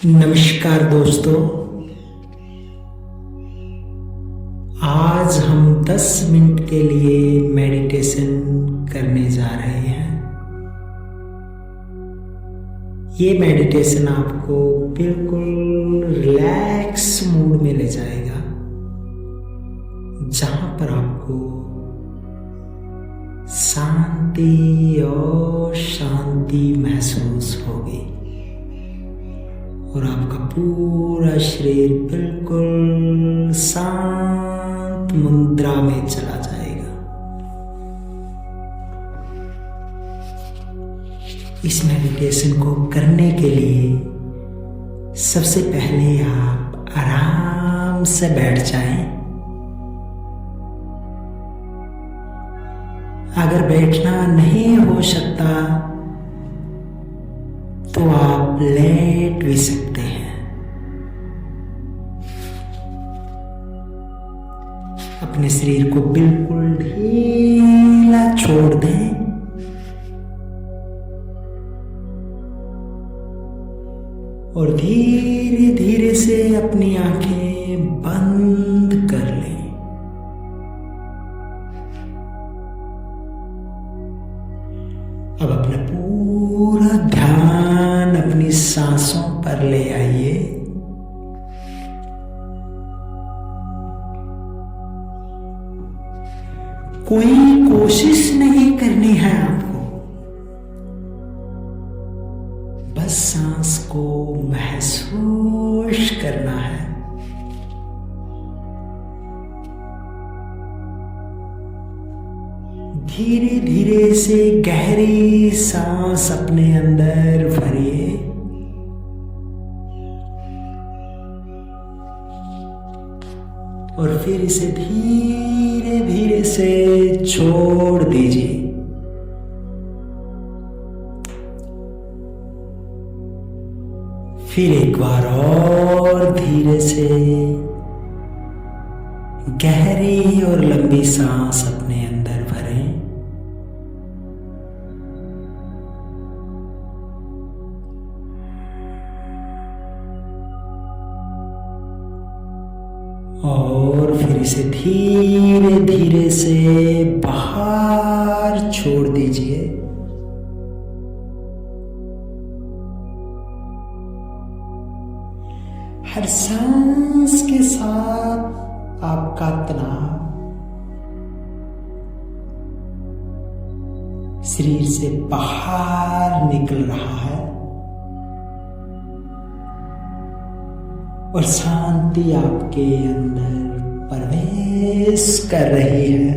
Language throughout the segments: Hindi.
नमस्कार दोस्तों। आज हम 10 मिनट के लिए मेडिटेशन करने जा रहे हैं। ये मेडिटेशन आपको बिल्कुल रिलैक्स मूड में ले जाएगा, जहां पर आपको शांति और शांति महसूस होगी और आपका पूरा शरीर बिल्कुल शांत मुद्रा में चला जाएगा। इस मेडिटेशन को करने के लिए सबसे पहले आप आराम से बैठ जाएं। अगर बैठना नहीं हो सकता तो आप लेट भी सकते हैं। अपने शरीर को बिल्कुल ढीला छोड़ दें और धीरे धीरे से अपनी आंखें बंद कर लें। अब अपना पूरा ध्यान अपनी सांसों पर ले आइए। कोई कोशिश नहीं करनी है आपको, बस सांस को महसूस करना है। धीरे धीरे से गहरी सांस अपने अंदर भरिए और फिर इसे धीरे धीरे से छोड़ दीजिए। फिर एक बार और धीरे से गहरी और लंबी सांस अपने अंदर भरें। और फिर इसे धीरे धीरे से बाहर छोड़ दीजिए। हर सांस के साथ आपका तनाव शरीर से बाहर निकल रहा है और शांति आपके अंदर प्रवेश कर रही है।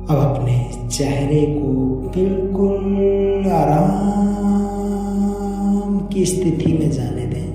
अब अपने चेहरे को बिल्कुल आराम की स्थिति में जाने दें।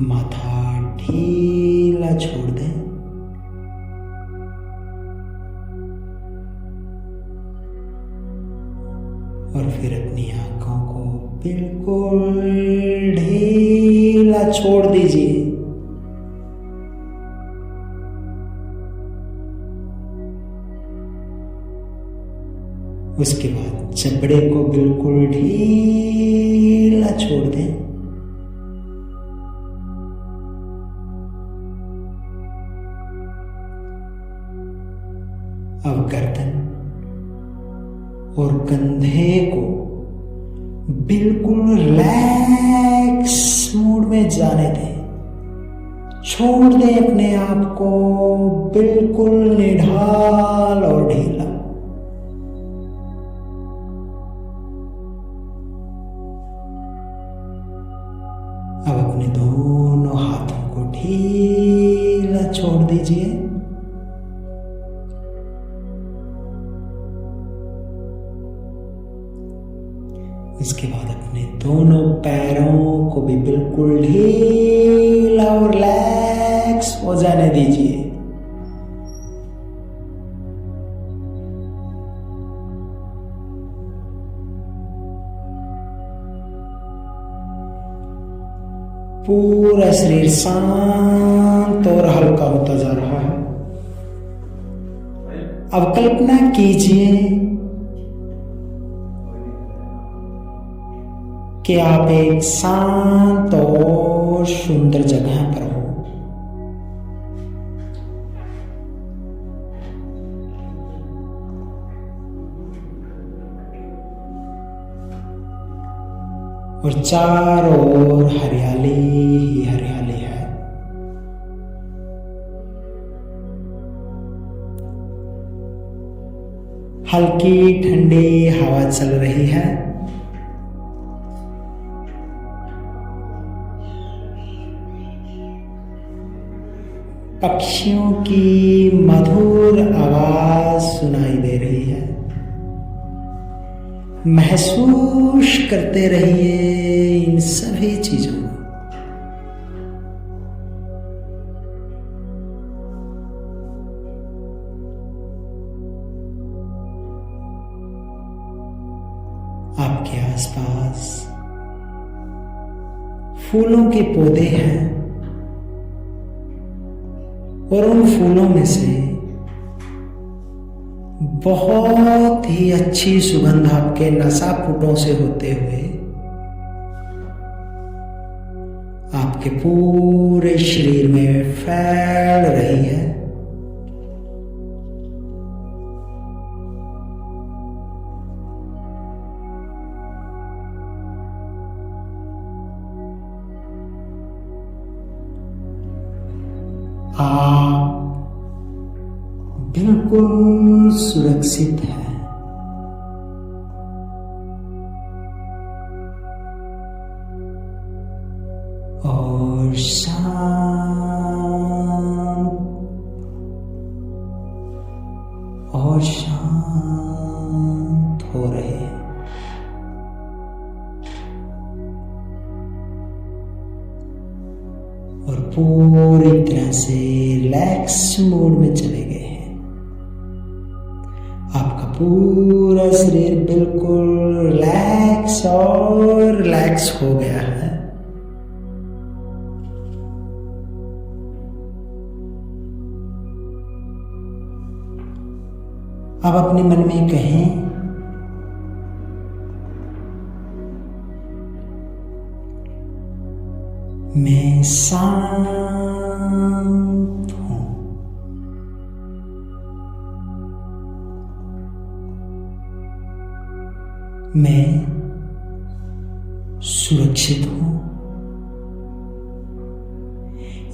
माथा ढीला छोड़ दें और फिर अपनी आंखों को बिल्कुल ढीला छोड़ दीजिए। उसके बाद जबड़े को बिल्कुल ढीला छोड़ दें। अब गर्दन और कंधे को बिल्कुल रिलैक्स मूड में जाने दें। छोड़ दें अपने आप को बिल्कुल निढाल और ढीला। अब अपने दोनों हाथों को ढीला छोड़ दीजिए। इसके बाद अपने दोनों पैरों को भी बिल्कुल ढीला और रिलैक्स हो जाने दीजिए। पूरा शरीर शांत और अब कल्पना कीजिए कि आप एक शांत और सुंदर जगह पर हो। और चारों ओर हरियाली ही हरियाली है। हल्की ठंडी हवा चल रही है। पक्षियों की मधुर आवाज सुनाई दे रही है। महसूस करते रहिए इन सभी चीजों को। आपके आसपास फूलों के पौधे हैं और उन फूलों में से बहुत ही अच्छी सुगंध आपके नासापुटों से होते हुए आपके पूरे शरीर में फैल रही है। आप बिल्कुल सुरक्षित हैं। और शांत और शांत हो रहे हैं। और पूरी तरह से रिलैक्स मोड में चले गए हैं। आपका पूरा शरीर बिल्कुल रिलैक्स और रिलैक्स हो गया है। अब अपने मन में कहें, मैं शांत हूं। मैं सुरक्षित हूं।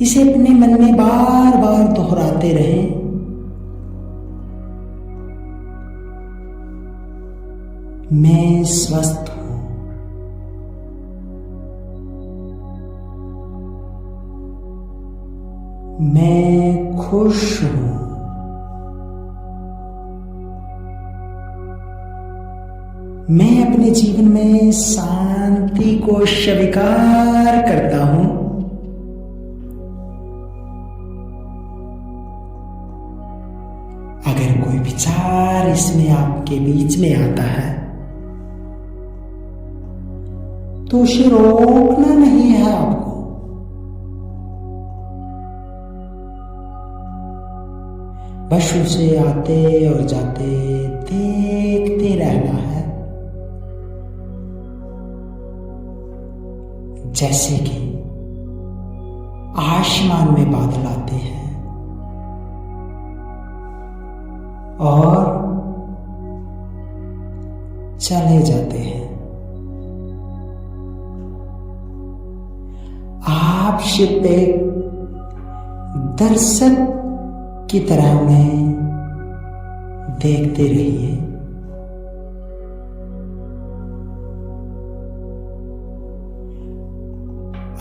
इसे अपने मन में बार बार दोहराते रहें। मैं स्वस्थ हूं। मैं खुश हूं। मैं अपने जीवन में शांति को स्वीकार करता हूं। अगर कोई विचार इसमें आपके बीच में आता है तो उसे रोकना नहीं है आपको। बस उसे आते और जाते देखते रहना है। जैसे कि आसमान में बादल आते हैं और चले जाते हैं। आप सिर्फ एक दर्शक की तरह उन्हें देखते रहिए।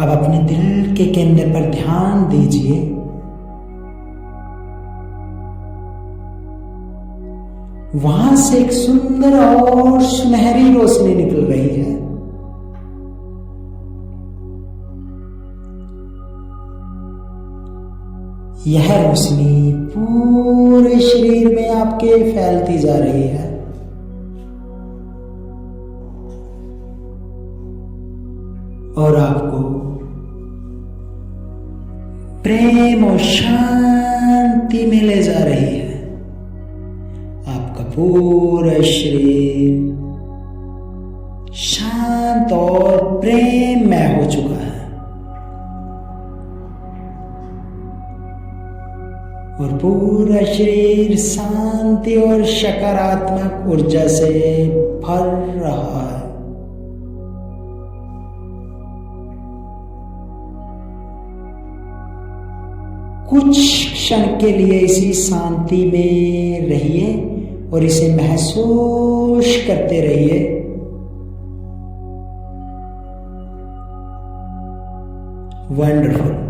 अब अपने दिल के केंद्र पर ध्यान दीजिए। वहां से एक सुंदर और सुनहरी रोशनी निकल रही है। यह रोशनी पूरे शरीर में आपके फैलती जा रही है। और आपको प्रेम और शांति में ले जा रही है। पूरा शरीर शांत और प्रेममय हो चुका है और पूरा शरीर शांति और सकारात्मक ऊर्जा से भर रहा है। कुछ क्षण के लिए इसी शांति में रहिए और इसे महसूस करते रहिए। वंडरफुल।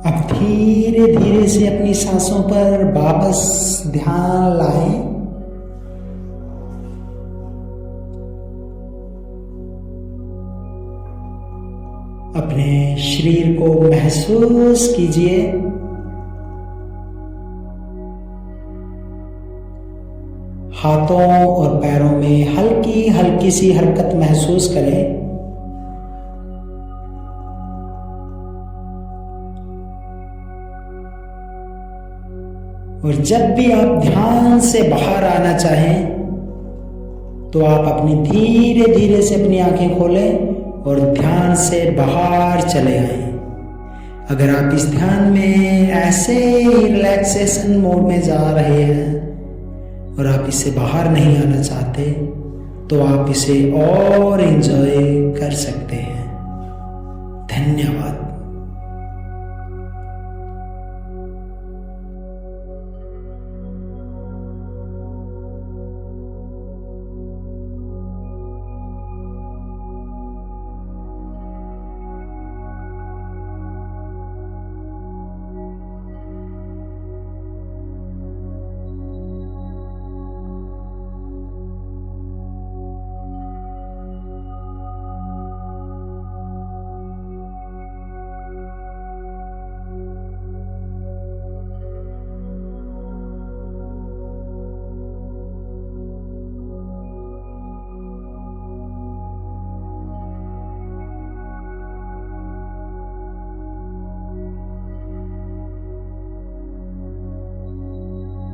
अब धीरे धीरे से अपनी सांसों पर वापस ध्यान लाएं। अपने शरीर को महसूस कीजिए। हाथों और पैरों में हल्की हल्की सी हरकत महसूस करें। और जब भी आप ध्यान से बाहर आना चाहें तो आप अपनी धीरे धीरे से अपनी आंखें खोलें और ध्यान से बाहर चले आएं। अगर आप इस ध्यान में ऐसे ही रिलैक्सेशन मोड में जा रहे हैं और आप इससे बाहर नहीं आना चाहते तो आप इसे और एंजॉय कर सकते हैं। धन्यवाद।